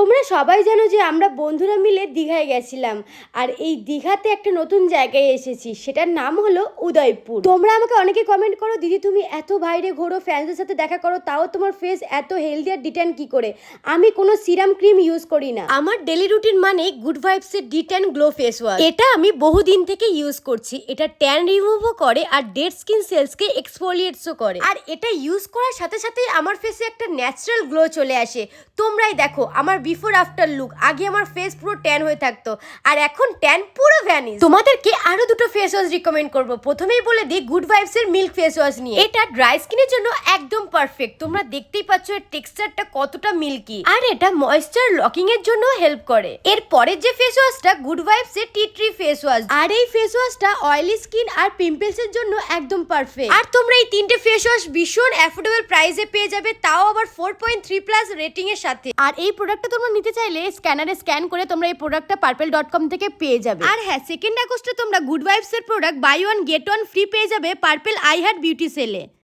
তোমরা সবাই জানো যে আমরা বন্ধুরা মিলে দীঘায় গেছিলাম, আর এই দীঘাতে একটা নতুন জায়গায় এসেছি, সেটার নাম হলো উদয়পুর। তোমরা আমাকে অনেকে কমেন্ট করো, দিদি তুমি এত বাইরে ঘোরো, ফ্যান্সদের সাথে দেখা করো, তাও তোমার ফেস এত হেলদি আর ডিট্যান কি করে? আমি কোনো সিরাম ক্রিম ইউজ করি না। আমার ডেলি রুটিন মানে গুড ভাইবসের ডিট্যান গ্লো ফেস ওয়াশ। এটা আমি বহুদিন থেকে ইউজ করছি। এটা ট্যান রিমুভও করে আর ডেড স্কিন সেলসকে এক্সফোলিয়েটসও করে, আর এটা ইউজ করার সাথে সাথেই আমার ফেসে একটা ন্যাচারাল গ্লো চলে আসে। তোমরাই দেখো আমার বিফোর আফটার লুক। আগে আমার ফেস পুরো ট্যান হয়ে থাকতো, আর এখন ট্যান পুরো ভ্যানিশ। তোমাদেরকে আরো দুটো ফেস ওয়াশ রিকমেন্ড করব। প্রথমেই বলে দিই গুড ভাইবস এর মিল্ক ফেস ওয়াশ নিয়ে। এটা ড্রাই স্কিনের জন্য একদম পারফেক্ট। তোমরা দেখতেই পাচ্ছ এর টেক্সচারটা কতটা মিল্কি, আর এটা ময়েশ্চার লকিং এর জন্য হেল্প করে। এর পরের যে ফেস ওয়াশটা গুড ভাইবস এর টি ট্রি ফেস ওয়াশ, আর এই ফেস ওয়াশটা অয়েলি স্কিন আর পিম্পলস এর জন্য একদম পারফেক্ট। আর তোমরা এই তিনটে ফেস ওয়াশ ভীষণ অ্যাফোর্ডেবল প্রাইসে পেয়ে যাবে, তাও আবার 4.3+ রেটিং এর সাথে। আর এই প্রোডাক্টটা তোমরা নিতে চাইলে স্ক্যানারে স্ক্যান করে তোমরা এই প্রোডাক্টটা purple.com থেকে পেয়ে যাবে। আর হ্যাঁ, 2 আগস্টে তোমরা গুড ভাইবস এর product buy one get one free পেয়ে যাবে পার্পল আই হার্ট বিউটি সেলে।